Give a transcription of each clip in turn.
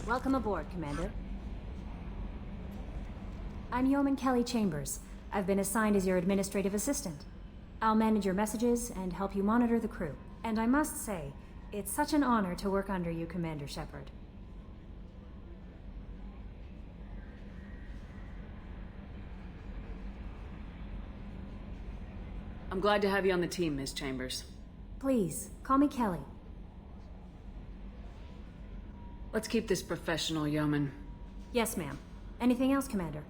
Welcome aboard, Commander. I'm Yeoman Kelly Chambers. I've been assigned as your administrative assistant. I'll manage your messages and help you monitor the crew. And I must say, it's such an honor to work under you, Commander Shepard. I'm glad to have you on the team, Ms. Chambers. Please, call me Kelly. Let's keep this professional, Yeoman. Yes, ma'am. Anything else, Commander?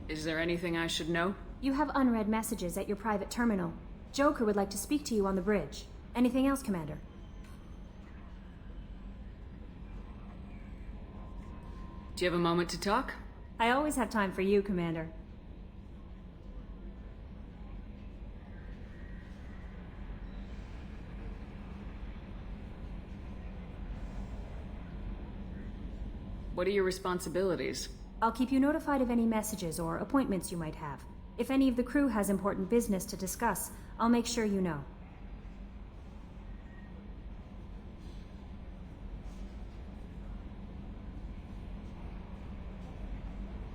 Is there anything I should know? You have unread messages at your private terminal. Joker would like to speak to you on the bridge. Anything else, Commander? Do you have a moment to talk? I always have time for you, Commander. What are your responsibilities? I'll keep you notified of any messages or appointments you might have. If any of the crew has important business to discuss, I'll make sure you know.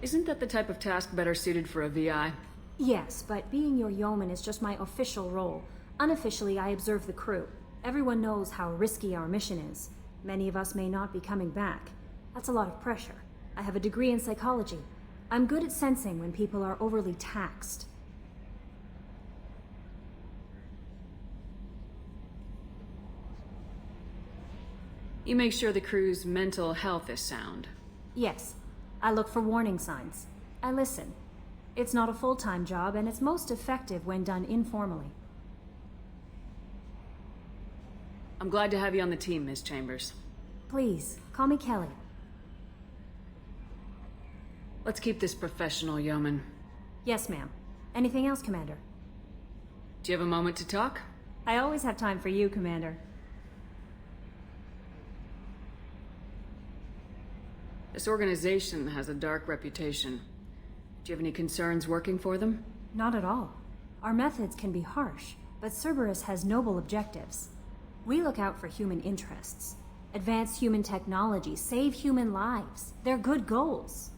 Isn't that the type of task better suited for a VI? Yes, but being your yeoman is just my official role. Unofficially, I observe the crew. Everyone knows how risky our mission is. Many of us may not be coming back. That's a lot of pressure. I have a degree in psychology. I'm good at sensing when people are overly taxed. You make sure the crew's mental health is sound. Yes, I look for warning signs. I listen. It's not a full-time job, and it's most effective when done informally. I'm glad to have you on the team, Ms. Chambers. Please, call me Kelly. Let's keep this professional, Yeoman. Yes, ma'am. Anything else, Commander? Do you have a moment to talk? I always have time for you, Commander. This organization has a dark reputation. Do you have any concerns working for them? Not at all. Our methods can be harsh, but Cerberus has noble objectives. We look out for human interests. Advance human technology, save human lives. They're good goals.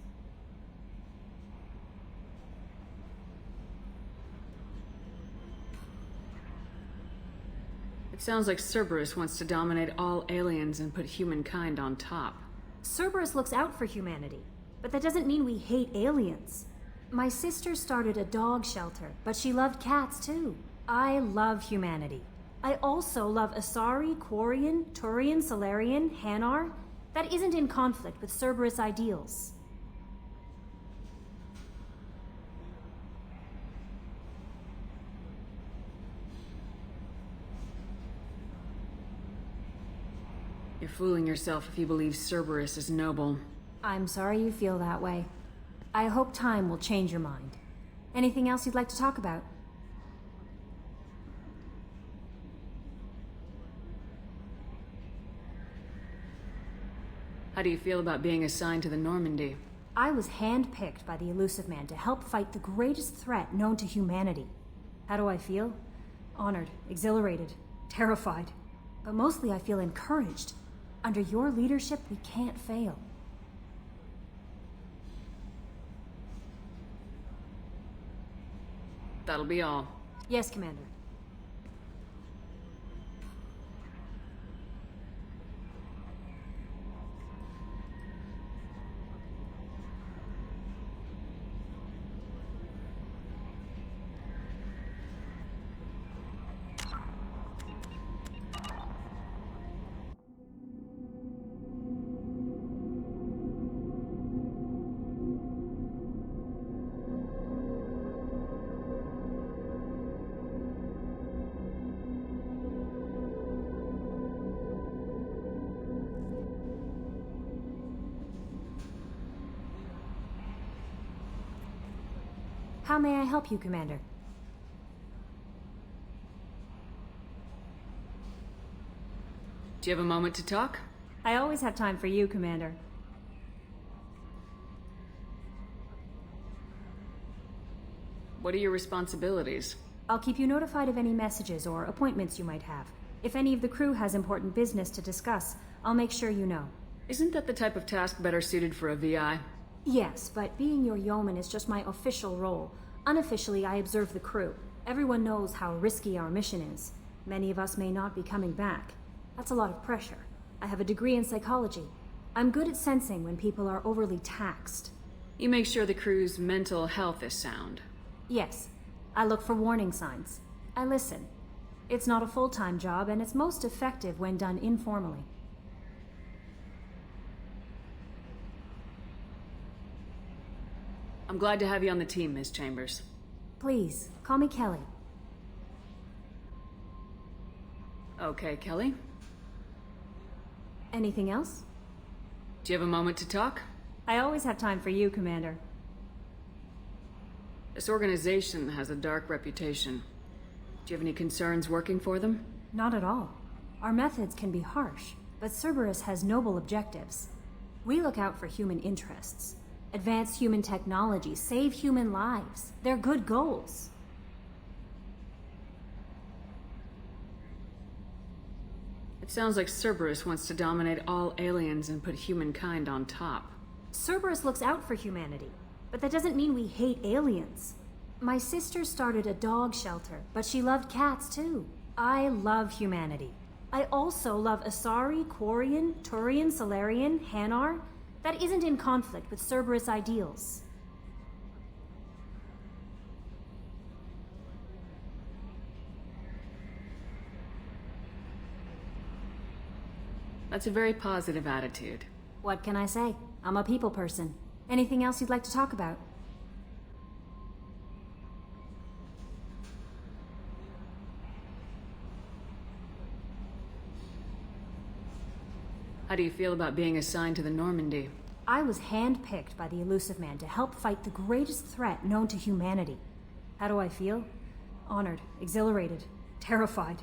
It sounds like Cerberus wants to dominate all aliens and put humankind on top. Cerberus looks out for humanity, but that doesn't mean we hate aliens. My sister started a dog shelter, but she loved cats too. I love humanity. I also love Asari, Quarian, Turian, Solarian, Hanar. That isn't in conflict with Cerberus ideals. You're fooling yourself if you believe Cerberus is noble. I'm sorry you feel that way. I hope time will change your mind. Anything else you'd like to talk about? How do you feel about being assigned to the Normandy? I was handpicked by the Elusive Man to help fight the greatest threat known to humanity. How do I feel? Honored, exhilarated, terrified. But mostly I feel encouraged. Under your leadership, we can't fail. That'll be all. Yes, Commander. How may I help you, Commander? Do you have a moment to talk? I always have time for you, Commander. What are your responsibilities? I'll keep you notified of any messages or appointments you might have. If any of the crew has important business to discuss, I'll make sure you know. Isn't that the type of task better suited for a VI? Yes, but being your yeoman is just my official role. Unofficially, I observe the crew. Everyone knows how risky our mission is. Many of us may not be coming back. That's a lot of pressure. I have a degree in psychology. I'm good at sensing when people are overly taxed. You make sure the crew's mental health is sound. Yes, I look for warning signs. I listen. It's not a full-time job, and it's most effective when done informally. I'm glad to have you on the team, Ms. Chambers. Please, call me Kelly. Okay, Kelly. Anything else? Do you have a moment to talk? I always have time for you, Commander. This organization has a dark reputation. Do you have any concerns working for them? Not at all. Our methods can be harsh, but Cerberus has noble objectives. We look out for human interests. Advance human technology, save human lives. They're good goals. It sounds like Cerberus wants to dominate all aliens and put humankind on top. Cerberus looks out for humanity, but that doesn't mean we hate aliens. My sister started a dog shelter, but she loved cats too. I love humanity. I also love Asari, Quarian, Turian, Solarian, Hanar. That isn't in conflict with Cerberus ideals. That's a very positive attitude. What can I say? I'm a people person. Anything else you'd like to talk about? How do you feel about being assigned to the Normandy? I was handpicked by the Elusive Man to help fight the greatest threat known to humanity. How do I feel? Honored, exhilarated, terrified.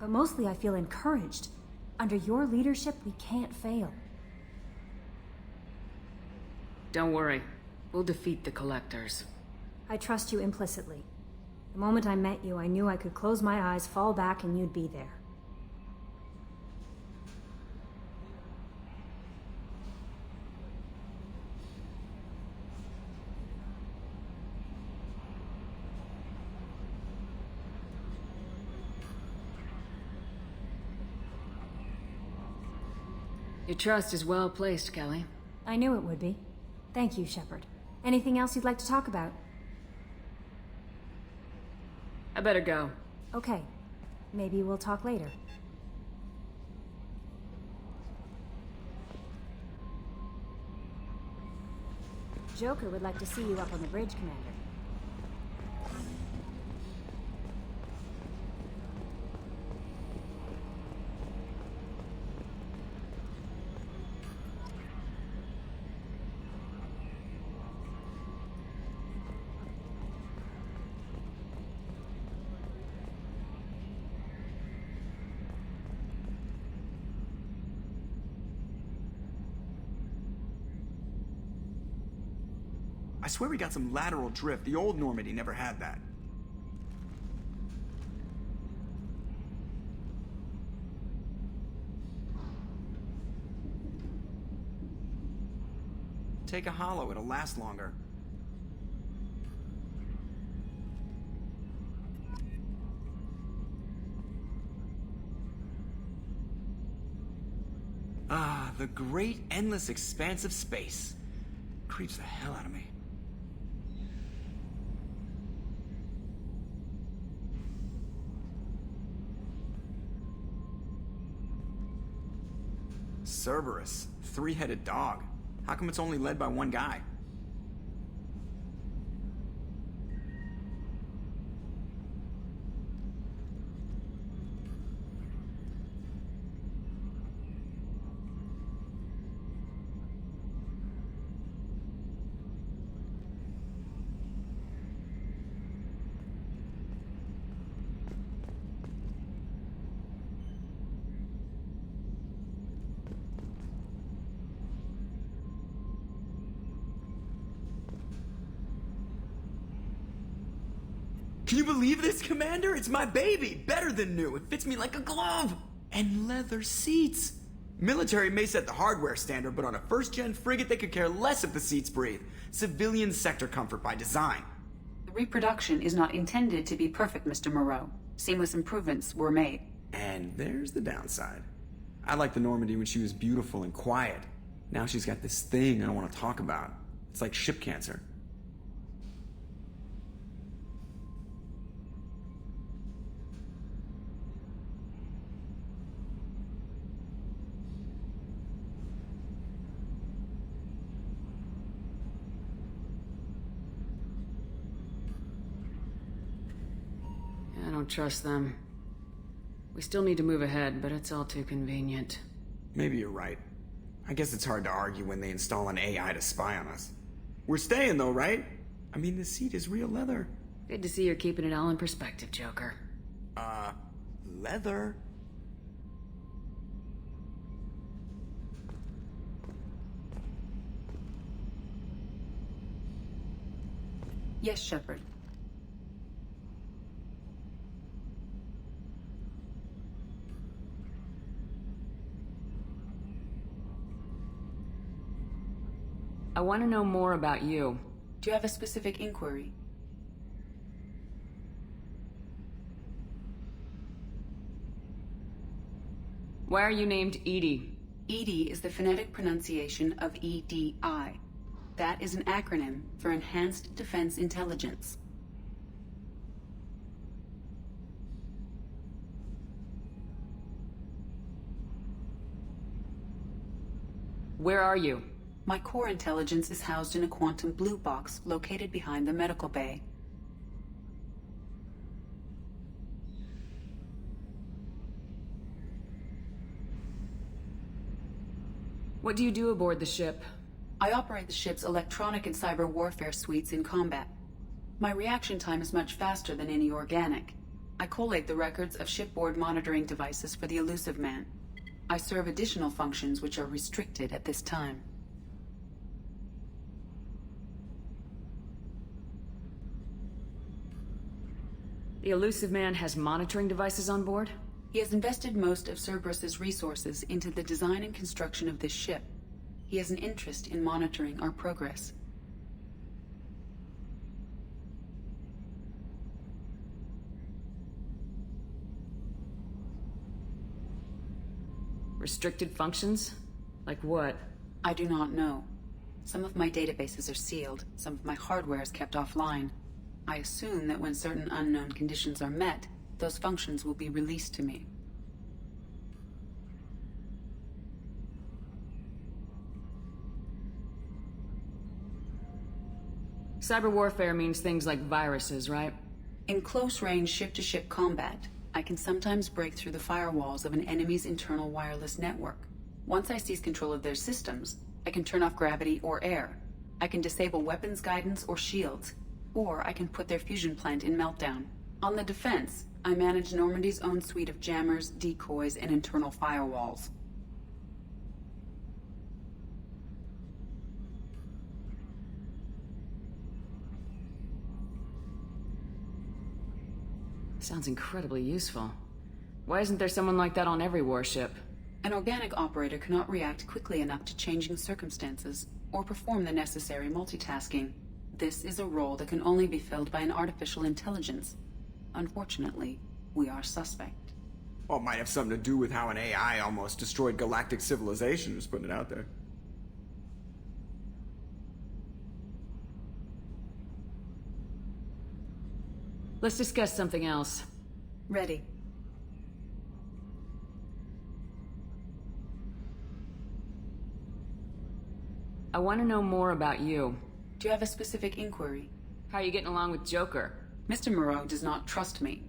But mostly I feel encouraged. Under your leadership, we can't fail. Don't worry. We'll defeat the Collectors. I trust you implicitly. The moment I met you, I knew I could close my eyes, fall back, and you'd be there. Your trust is well placed, Kelly. I knew it would be. Thank you, Shepard. Anything else you'd like to talk about? I better go. Okay. Maybe we'll talk later. Joker would like to see you up on the bridge, Commander. I swear we got some lateral drift. The old Normandy never had that. Take a hollow, it'll last longer. Ah, the great endless expanse of space. Creeps the hell out of me. Cerberus, three-headed dog. How come it's only led by one guy? Can you believe this, Commander? It's my baby! Better than new. It fits me like a glove! And leather seats! Military may set the hardware standard, but on a first-gen frigate, they could care less if the seats breathe. Civilian sector comfort by design. The reproduction is not intended to be perfect, Mr. Moreau. Seamless improvements were made. And there's the downside. I liked the Normandy when she was beautiful and quiet. Now she's got this thing I don't want to talk about. It's like ship cancer. I don't trust them. We still need to move ahead, but it's all too convenient. Maybe you're right. I guess it's hard to argue when they install an AI to spy on us. We're staying though, right? I mean, the seat is real leather. Good to see you're keeping it all in perspective, Joker. Leather? Yes, Shepard. I want to know more about you. Do you have a specific inquiry? Why are you named Edie? EDI is the phonetic pronunciation of EDI. That is an acronym for Enhanced Defense Intelligence. Where are you? My core intelligence is housed in a quantum blue box located behind the medical bay. What do you do aboard the ship? I operate the ship's electronic and cyber warfare suites in combat. My reaction time is much faster than any organic. I collate the records of shipboard monitoring devices for the elusive man. I serve additional functions which are restricted at this time. The elusive man has monitoring devices on board? He has invested most of Cerberus's resources into the design and construction of this ship. He has an interest in monitoring our progress. Restricted functions? Like what? I do not know. Some of my databases are sealed, some of my hardware is kept offline. I assume that when certain unknown conditions are met, those functions will be released to me. Cyber warfare means things like viruses, right? In close-range ship-to-ship combat, I can sometimes break through the firewalls of an enemy's internal wireless network. Once I seize control of their systems, I can turn off gravity or air. I can disable weapons guidance or shields, or I can put their fusion plant in meltdown. On the defense, I manage Normandy's own suite of jammers, decoys, and internal firewalls. Sounds incredibly useful. Why isn't there someone like that on every warship? An organic operator cannot react quickly enough to changing circumstances, or perform the necessary multitasking. This is a role that can only be filled by an artificial intelligence. Unfortunately, we are suspect. Well, it might have something to do with how an AI almost destroyed galactic civilization, just putting it out there. Let's discuss something else. Ready. I want to know more about you. Do you have a specific inquiry? How are you getting along with Joker? Mr. Moreau does not trust me.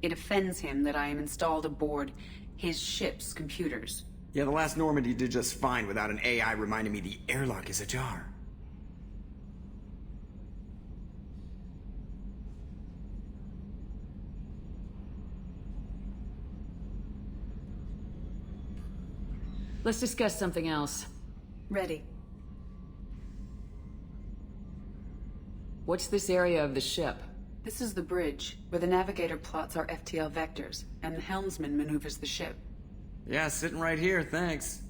It offends him that I am installed aboard his ship's computers. Yeah, the last Normandy did just fine without an AI reminding me the airlock is ajar. Let's discuss something else. Ready. What's this area of the ship? This is the bridge, where the navigator plots our FTL vectors, and the helmsman maneuvers the ship. Yeah, sitting right here, thanks.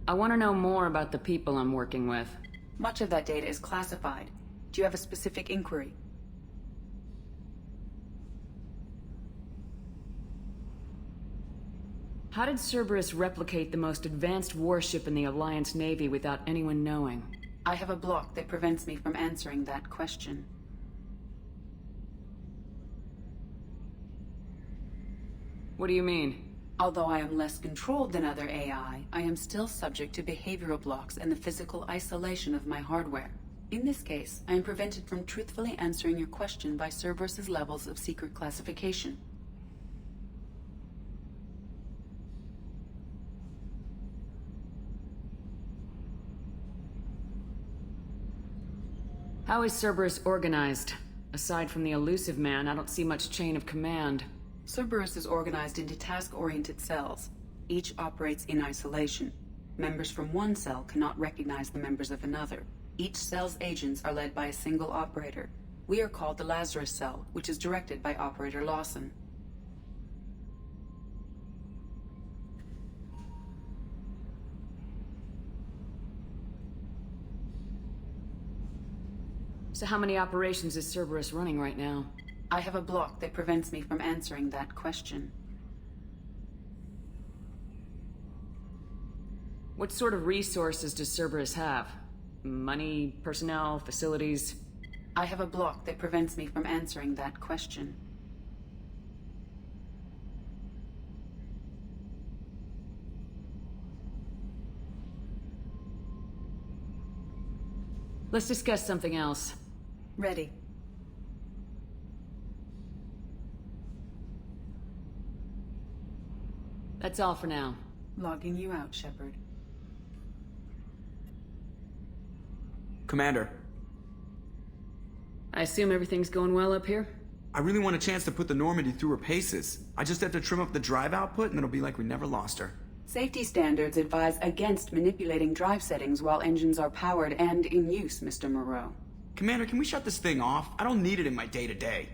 I want to know more about the people I'm working with. Much of that data is classified. Do you have a specific inquiry? How did Cerberus replicate the most advanced warship in the Alliance Navy without anyone knowing? I have a block that prevents me from answering that question. What do you mean? Although I am less controlled than other AI, I am still subject to behavioral blocks and the physical isolation of my hardware. In this case, I am prevented from truthfully answering your question by Cerberus's levels of secret classification. How is Cerberus organized? Aside from the elusive man, I don't see much chain of command. Cerberus is organized into task-oriented cells. Each operates in isolation. Members from one cell cannot recognize the members of another. Each cell's agents are led by a single operator. We are called the Lazarus cell, which is directed by Operator Lawson. So how many operations is Cerberus running right now? I have a block that prevents me from answering that question. What sort of resources does Cerberus have? Money, personnel, facilities? I have a block that prevents me from answering that question. Let's discuss something else. Ready. That's all for now. Logging you out, Shepard. Commander, I assume everything's going well up here? I really want a chance to put the Normandy through her paces. I just have to trim up the drive output and it'll be like we never lost her. Safety standards advise against manipulating drive settings while engines are powered and in use, Mr. Moreau. Commander, can we shut this thing off? I don't need it in my day-to-day.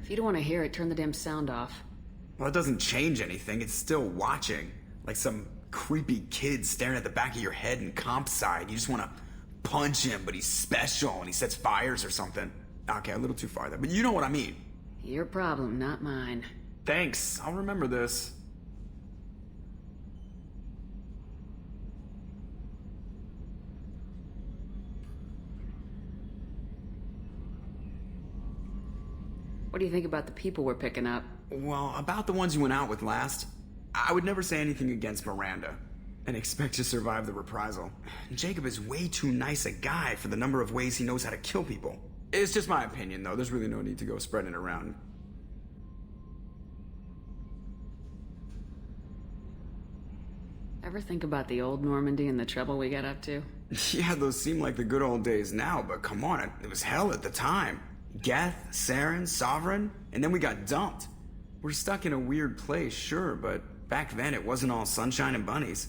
If you don't want to hear it, turn the damn sound off. Well, it doesn't change anything. It's still watching. Like some creepy kid staring at the back of your head in comp side. You just want to punch him, but he's special and he sets fires or something. Okay, a little too far there, but you know what I mean. Your problem, not mine. Thanks, I'll remember this. What do you think about the people we're picking up? Well, about the ones you went out with last, I would never say anything against Miranda and expect to survive the reprisal. Jacob is way too nice a guy for the number of ways he knows how to kill people. It's just my opinion, though. There's really no need to go spreading it around. Ever think about the old Normandy and the trouble we got up to? Yeah, those seem like the good old days now, but come on, it was hell at the time. Geth, Saren, Sovereign, and then we got dumped. We're stuck in a weird place, sure, but back then it wasn't all sunshine and bunnies.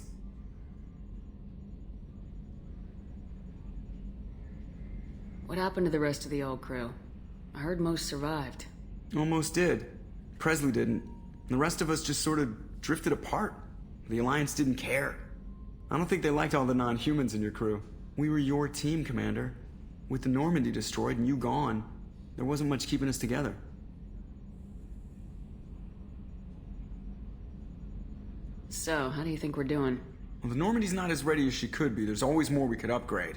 What happened to the rest of the old crew? I heard most survived. Almost did. Presley didn't. The rest of us just sort of drifted apart. The Alliance didn't care. I don't think they liked all the non-humans in your crew. We were your team, Commander. With the Normandy destroyed and you gone, there wasn't much keeping us together. So, how do you think we're doing? Well, the Normandy's not as ready as she could be. There's always more we could upgrade.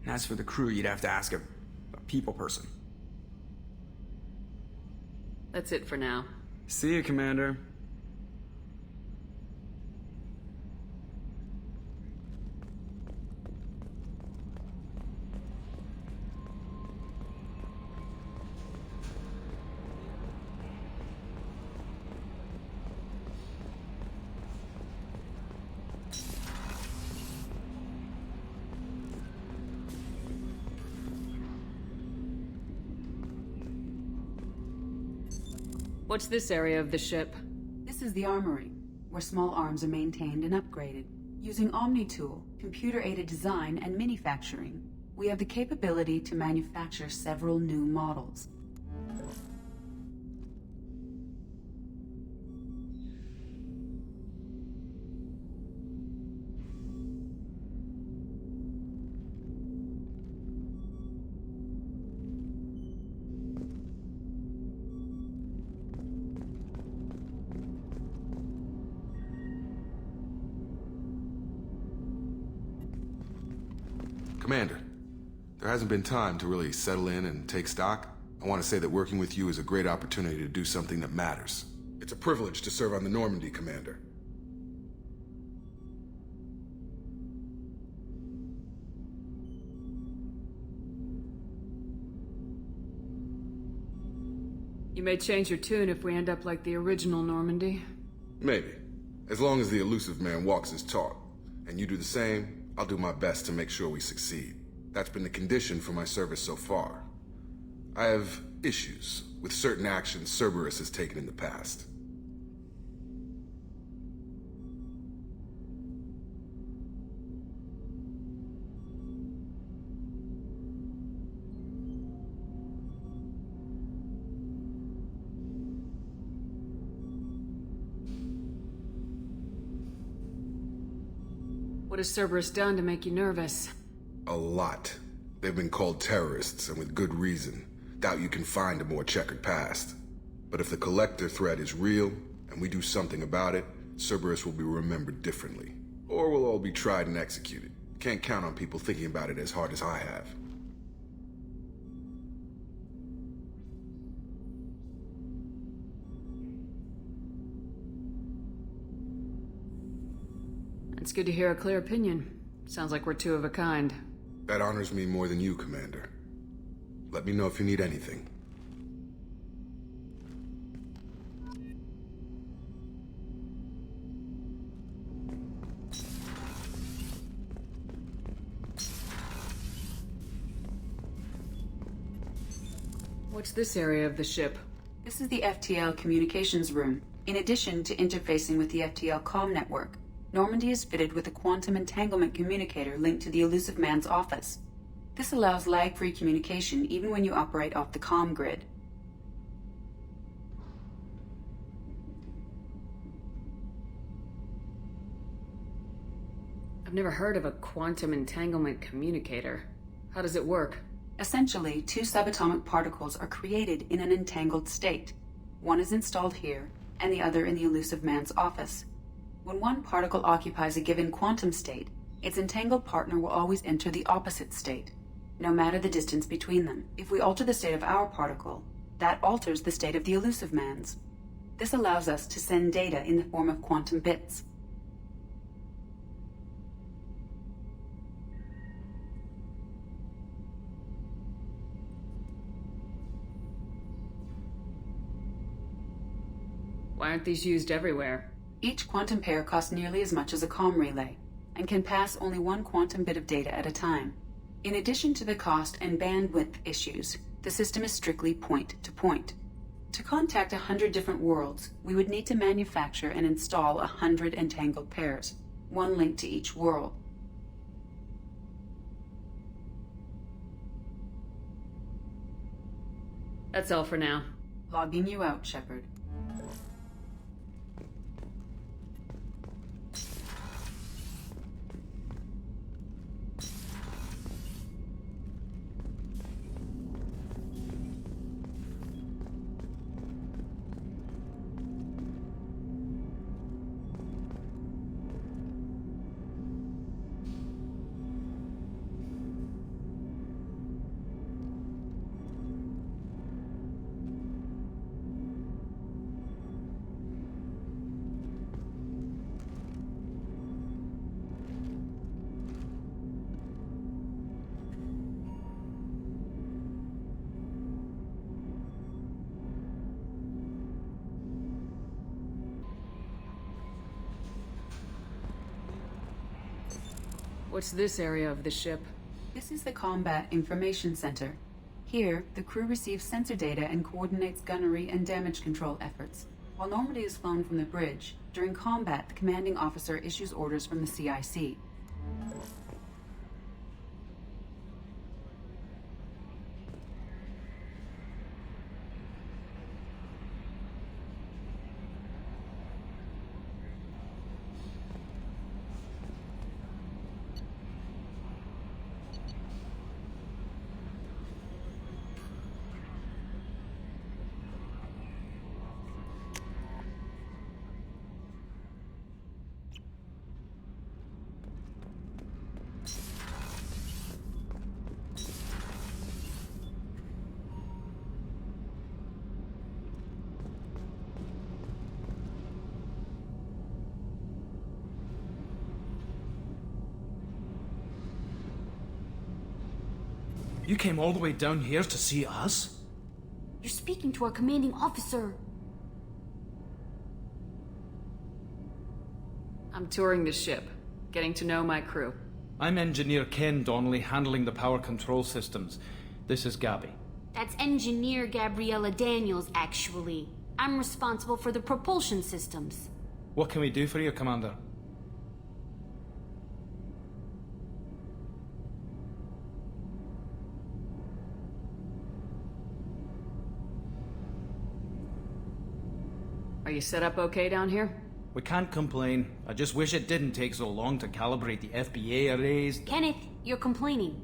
And as for the crew, you'd have to ask a people person. That's it for now. See you, Commander. What's this area of the ship? This is the armory, where small arms are maintained and upgraded. Using Omni-Tool, computer-aided design, and manufacturing, we have the capability to manufacture several new models. Commander, there hasn't been time to really settle in and take stock. I want to say that working with you is a great opportunity to do something that matters. It's a privilege to serve on the Normandy, Commander. You may change your tune if we end up like the original Normandy. Maybe. As long as the elusive man walks his talk, and you do the same, I'll do my best to make sure we succeed. That's been the condition for my service so far. I have issues with certain actions Cerberus has taken in the past. What has Cerberus done to make you nervous? A lot. They've been called terrorists, and with good reason. Doubt you can find a more checkered past. But if the Collector threat is real, and we do something about it, Cerberus will be remembered differently. Or we'll all be tried and executed. Can't count on people thinking about it as hard as I have. It's good to hear a clear opinion. Sounds like we're two of a kind. That honors me more than you, Commander. Let me know if you need anything. What's this area of the ship? This is the FTL communications room. In addition to interfacing with the FTL comm network, Normandy is fitted with a quantum entanglement communicator linked to the elusive man's office. This allows lag-free communication even when you operate off the comm grid. I've never heard of a quantum entanglement communicator. How does it work? Essentially, two subatomic particles are created in an entangled state. One is installed here, and the other in the elusive man's office. When one particle occupies a given quantum state, its entangled partner will always enter the opposite state, no matter the distance between them. If we alter the state of our particle, that alters the state of the elusive man's. This allows us to send data in the form of quantum bits. Why aren't these used everywhere? Each quantum pair costs nearly as much as a comm relay, and can pass only one quantum bit of data at a time. In addition to the cost and bandwidth issues, the system is strictly point-to-point. To contact 100 different worlds, we would need to manufacture and install 100 entangled pairs, one link to each world. That's all for now. Logging you out, Shepard. What's this area of the ship? This is the Combat Information Center. Here, the crew receives sensor data and coordinates gunnery and damage control efforts. While Normandy is flown from the bridge, during combat, the commanding officer issues orders from the CIC. You came all the way down here to see us? You're speaking to our commanding officer. I'm touring the ship, getting to know my crew. I'm Engineer Ken Donnelly, handling the power control systems. This is Gabby. That's Engineer Gabriella Daniels, actually. I'm responsible for the propulsion systems. What can we do for you, Commander? Are you set up okay down here? We can't complain. I just wish it didn't take so long to calibrate the FBA arrays. Kenneth, you're complaining.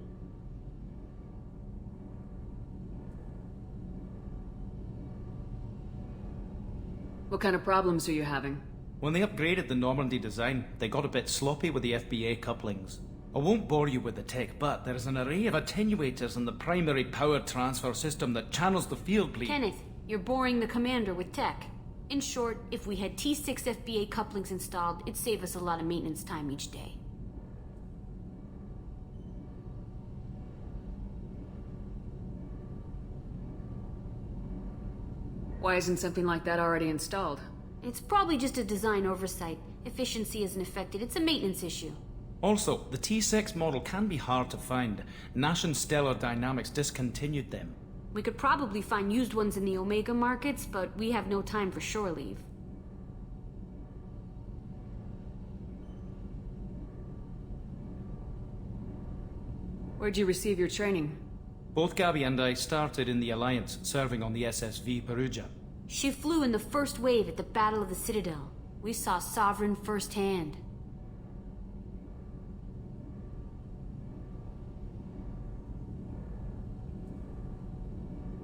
What kind of problems are you having? When they upgraded the Normandy design, they got a bit sloppy with the FBA couplings. I won't bore you with the tech, but there is an array of attenuators in the primary power transfer system that channels the field bleed. Kenneth, you're boring the commander with tech. In short, if we had T6 FBA couplings installed, it'd save us a lot of maintenance time each day. Why isn't something like that already installed? It's probably just a design oversight. Efficiency isn't affected, it's a maintenance issue. Also, the T6 model can be hard to find. Nash and Stellar Dynamics discontinued them. We could probably find used ones in the Omega markets, but we have no time for shore leave. Where'd you receive your training? Both Gabby and I started in the Alliance, serving on the SSV Perugia. She flew in the first wave at the Battle of the Citadel. We saw Sovereign firsthand.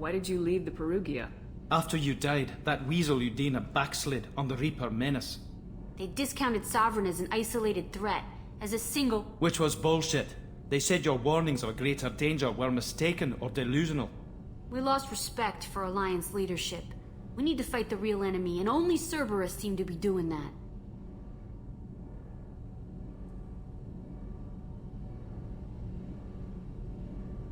Why did you leave the Perugia? After you died, that weasel Udina backslid on the Reaper Menace. They discounted Sovereign as an isolated threat, as a single... Which was bullshit. They said your warnings of a greater danger were mistaken or delusional. We lost respect for Alliance leadership. We need to fight the real enemy, and only Cerberus seemed to be doing that.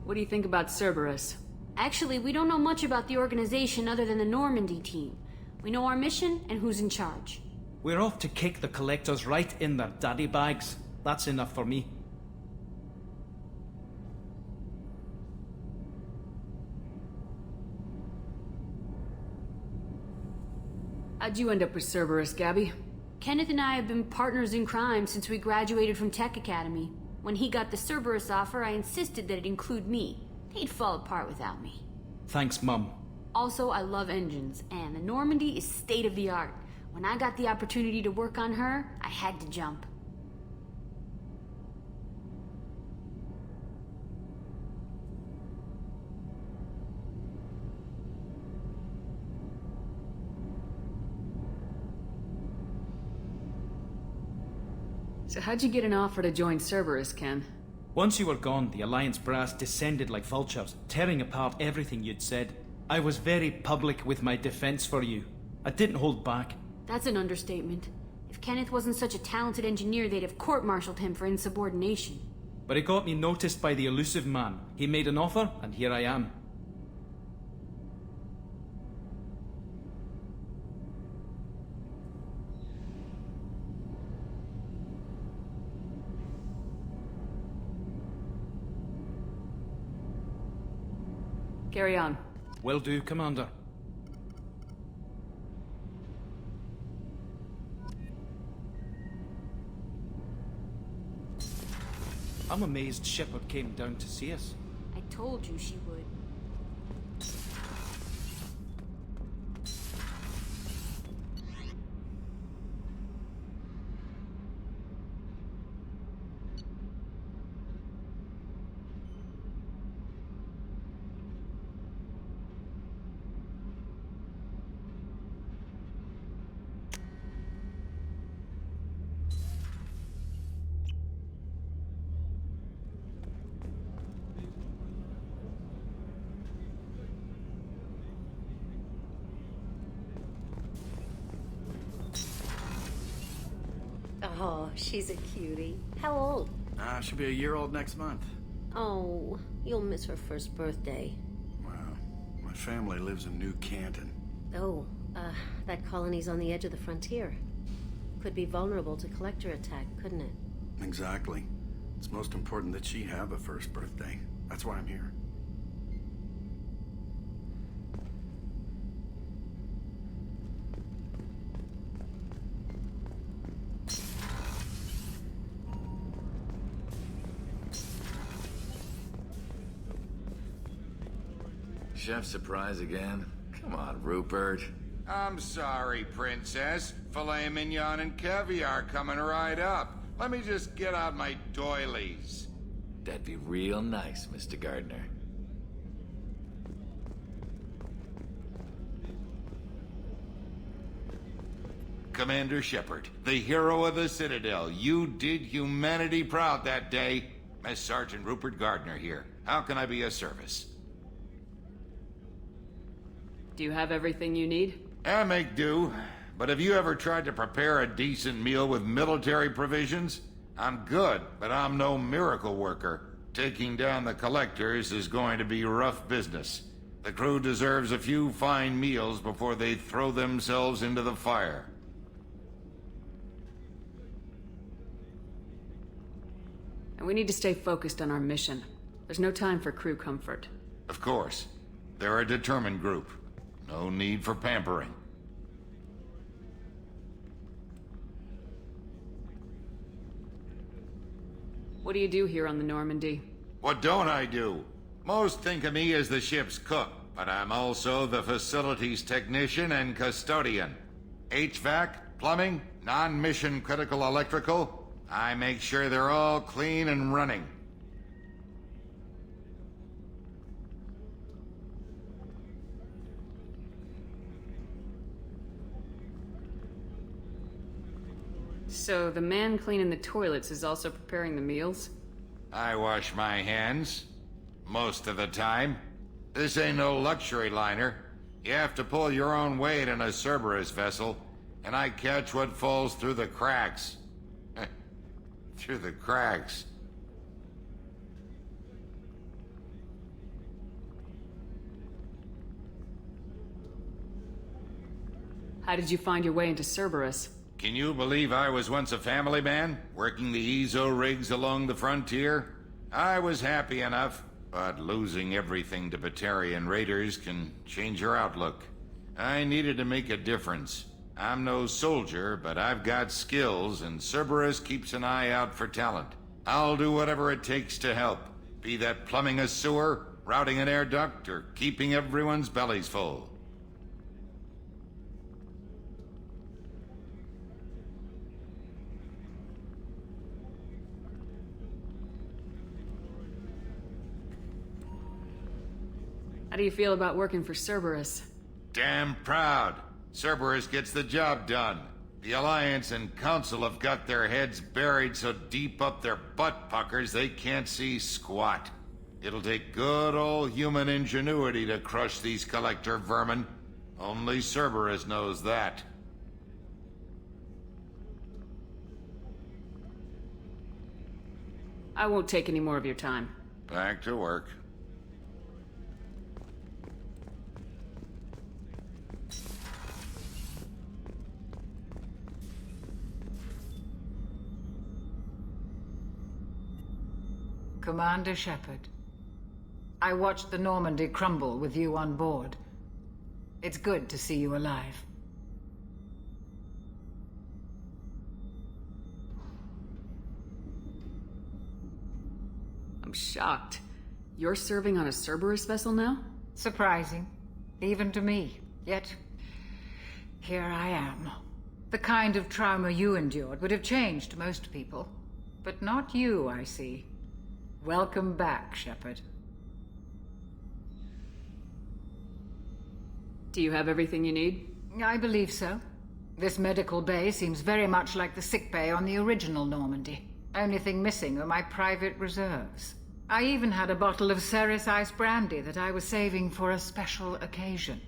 What do you think about Cerberus? Actually, we don't know much about the organization other than the Normandy team. We know our mission and who's in charge. We're off to kick the Collectors right in their daddy bags. That's enough for me. How'd you end up with Cerberus, Gabby? Kenneth and I have been partners in crime since we graduated from Tech Academy. When he got the Cerberus offer, I insisted that it include me. They'd fall apart without me. Thanks, Mum. Also, I love engines, and the Normandy is state-of-the-art. When I got the opportunity to work on her, I had to jump. So how'd you get an offer to join Cerberus, Ken? Once you were gone, the Alliance brass descended like vultures, tearing apart everything you'd said. I was very public with my defense for you. I didn't hold back. That's an understatement. If Kenneth wasn't such a talented engineer, they'd have court-martialed him for insubordination. But it got me noticed by the elusive man. He made an offer, and here I am. Carry on. Will do, Commander. I'm amazed Shepard came down to see us. I told you she would. Oh, she's a cutie. How old? She'll be a year old next month. Oh, you'll miss her first birthday. Wow. My family lives in New Canton. Oh, that colony's on the edge of the frontier. Could be vulnerable to collector attack, couldn't it? Exactly. It's most important that she have a first birthday. That's why I'm here. Chef surprise again? Come on, Rupert. I'm sorry, Princess. Filet mignon and caviar coming right up. Let me just get out my doilies. That'd be real nice, Mr. Gardner. Commander Shepard, the hero of the Citadel. You did humanity proud that day. Miss Sergeant Rupert Gardner here. How can I be of service? Do you have everything you need? I make do. But have you ever tried to prepare a decent meal with military provisions? I'm good, but I'm no miracle worker. Taking down the collectors is going to be rough business. The crew deserves a few fine meals before they throw themselves into the fire. And we need to stay focused on our mission. There's no time for crew comfort. Of course. They're a determined group. No need for pampering. What do you do here on the Normandy? What don't I do? Most think of me as the ship's cook, but I'm also the facilities technician and custodian. HVAC, plumbing, non-mission critical electrical. I make sure they're all clean and running. So the man cleaning the toilets is also preparing the meals? I wash my hands. Most of the time. This ain't no luxury liner. You have to pull your own weight in a Cerberus vessel, and I catch what falls through the cracks. Through the cracks. How did you find your way into Cerberus? Can you believe I was once a family man, working the EZO rigs along the frontier? I was happy enough, but losing everything to Batarian raiders can change your outlook. I needed to make a difference. I'm no soldier, but I've got skills, and Cerberus keeps an eye out for talent. I'll do whatever it takes to help, be that plumbing a sewer, routing an air duct, or keeping everyone's bellies full. How do you feel about working for Cerberus? Damn proud. Cerberus gets the job done. The Alliance and Council have got their heads buried so deep up their butt puckers they can't see squat. It'll take good old human ingenuity to crush these collector vermin. Only Cerberus knows that. I won't take any more of your time. Back to work. Commander Shepard, I watched the Normandy crumble with you on board. It's good to see you alive. I'm shocked. You're serving on a Cerberus vessel now? Surprising, even to me. Yet, here I am. The kind of trauma you endured would have changed most people. But not you, I see. Welcome back, Shepard. Do you have everything you need? I believe so. This medical bay seems very much like the sick bay on the original Normandy. Only thing missing are my private reserves. I even had a bottle of Cerberus ice brandy that I was saving for a special occasion.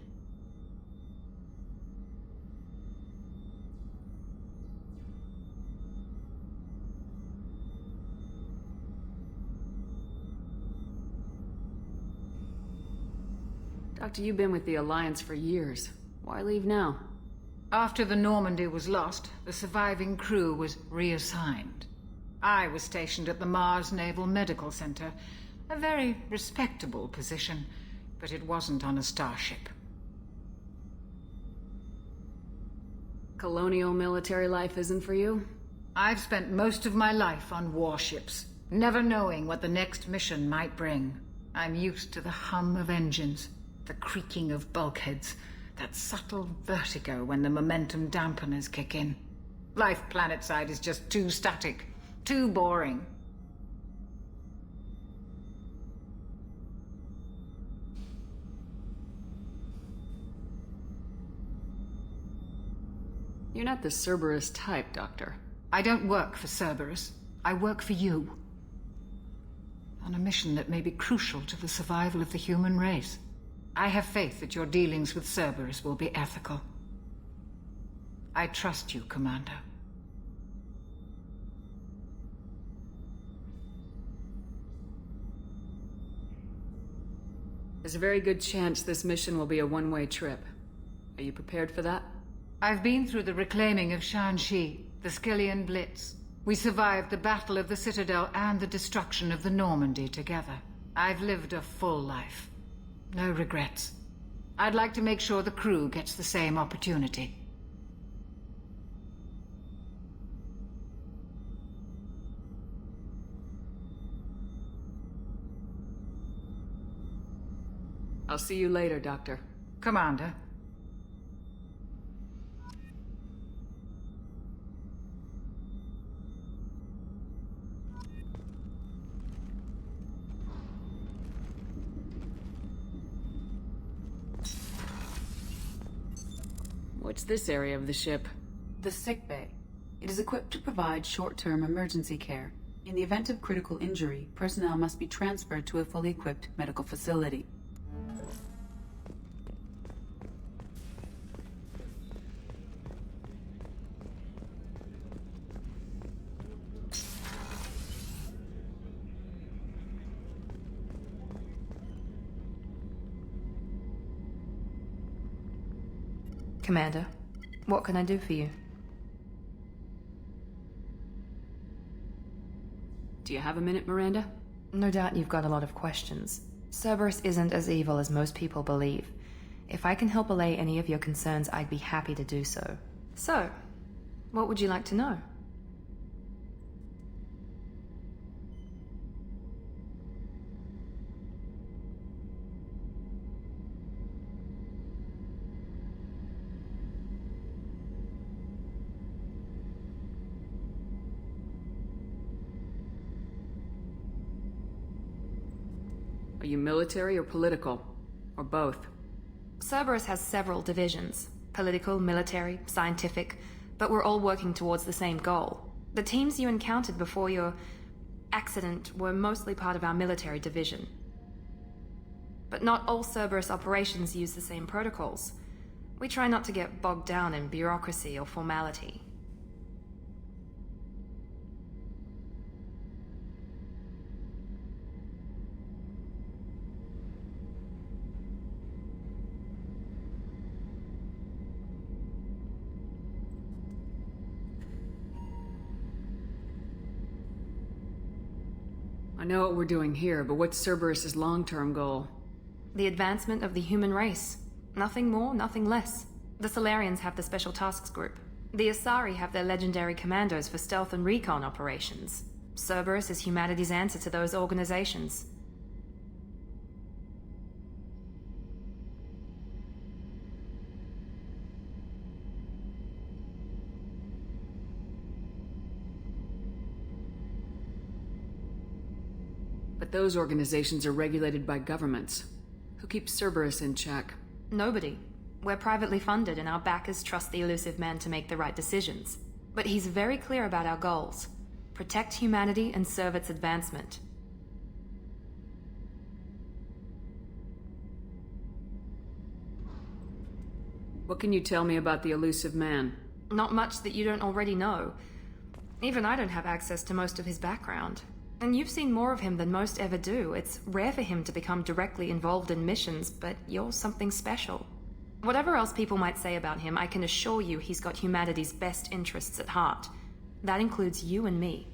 Doctor, you've been with the Alliance for years. Why leave now? After the Normandy was lost, the surviving crew was reassigned. I was stationed at the Mars Naval Medical Center, a very respectable position, but it wasn't on a starship. Colonial military life isn't for you? I've spent most of my life on warships, never knowing what the next mission might bring. I'm used to the hum of engines, the creaking of bulkheads, that subtle vertigo when the momentum dampeners kick in. Life planetside is just too static, too boring. You're not the Cerberus type, Doctor. I don't work for Cerberus. I work for you. On a mission that may be crucial to the survival of the human race. I have faith that your dealings with Cerberus will be ethical. I trust you, Commander. There's a very good chance this mission will be a one-way trip. Are you prepared for that? I've been through the reclaiming of Shanxi, the Skillian Blitz. We survived the Battle of the Citadel and the destruction of the Normandy together. I've lived a full life. No regrets. I'd like to make sure the crew gets the same opportunity. I'll see you later, Doctor. Commander. What's this area of the ship? The sick bay. It is equipped to provide short-term emergency care. In the event of critical injury, personnel must be transferred to a fully equipped medical facility. Commander, what can I do for you? Do you have a minute, Miranda? No doubt you've got a lot of questions. Cerberus isn't as evil as most people believe. If I can help allay any of your concerns, I'd be happy to do so. So, what would you like to know? Are you military or political? Or both? Cerberus has several divisions. Political, military, scientific, but we're all working towards the same goal. The teams you encountered before your accident were mostly part of our military division. But not all Cerberus operations use the same protocols. We try not to get bogged down in bureaucracy or formality. I know what we're doing here, but what's Cerberus' long-term goal? The advancement of the human race. Nothing more, nothing less. The Solarians have the Special Tasks Group. The Asari have their legendary commandos for stealth and recon operations. Cerberus is humanity's answer to those organizations. But those organizations are regulated by governments. Who keeps Cerberus in check? Nobody. We're privately funded and our backers trust the elusive man to make the right decisions. But he's very clear about our goals. Protect humanity and serve its advancement. What can you tell me about the elusive man? Not much that you don't already know. Even I don't have access to most of his background. And you've seen more of him than most ever do. It's rare for him to become directly involved in missions, but you're something special. Whatever else people might say about him, I can assure you he's got humanity's best interests at heart. That includes you and me.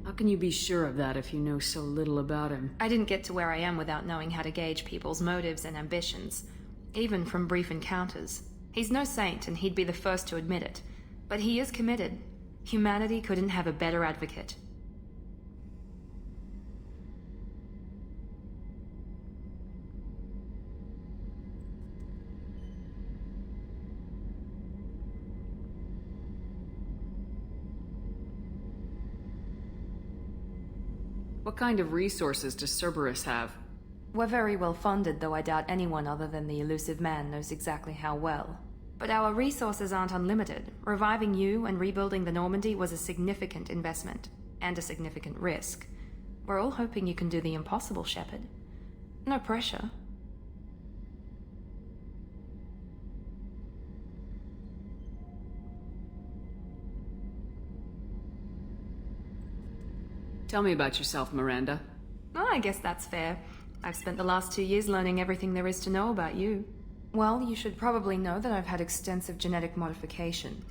How can you be sure of that if you know so little about him? I didn't get to where I am without knowing how to gauge people's motives and ambitions, even from brief encounters. He's no saint, and he'd be the first to admit it. But he is committed. Humanity couldn't have a better advocate. What kind of resources does Cerberus have? We're very well funded, though I doubt anyone other than the elusive man knows exactly how well. But our resources aren't unlimited. Reviving you and rebuilding the Normandy was a significant investment, and a significant risk. We're all hoping you can do the impossible, Shepard. No pressure. Tell me about yourself, Miranda. Oh, I guess that's fair. I've spent the last 2 years learning everything there is to know about you. Well, you should probably know that I've had extensive genetic modification.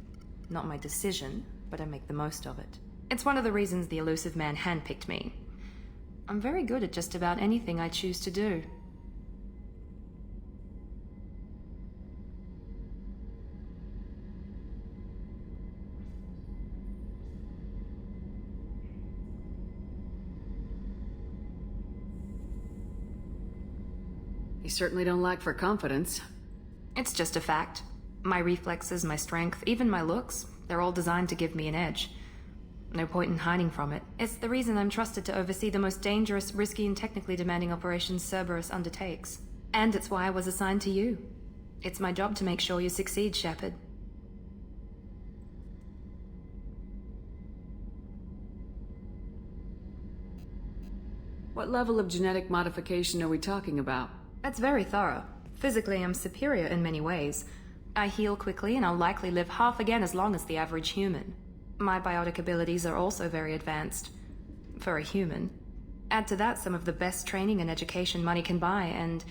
Not my decision, but I make the most of it. It's one of the reasons the elusive man handpicked me. I'm very good at just about anything I choose to do. You certainly don't lack for confidence. It's just a fact. My reflexes, my strength, even my looks, they're all designed to give me an edge. No point in hiding from it. It's the reason I'm trusted to oversee the most dangerous, risky, and technically demanding operations Cerberus undertakes. And it's why I was assigned to you. It's my job to make sure you succeed, Shepard. What level of genetic modification are we talking about? That's very thorough. Physically, I'm superior in many ways. I heal quickly, and I'll likely live half again as long as the average human. My biotic abilities are also very advanced. For a human. Add to that some of the best training and education money can buy, and,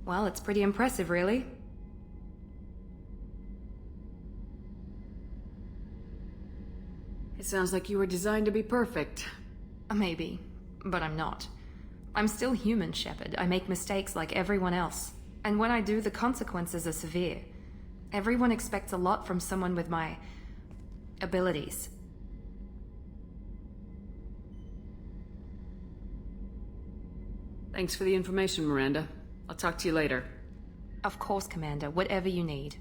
well, it's pretty impressive, really. It sounds like you were designed to be perfect. Maybe, but I'm not. I'm still human, Shepard. I make mistakes like everyone else. And when I do, the consequences are severe. Everyone expects a lot from someone with my abilities. Thanks for the information, Miranda. I'll talk to you later. Of course, Commander. Whatever you need.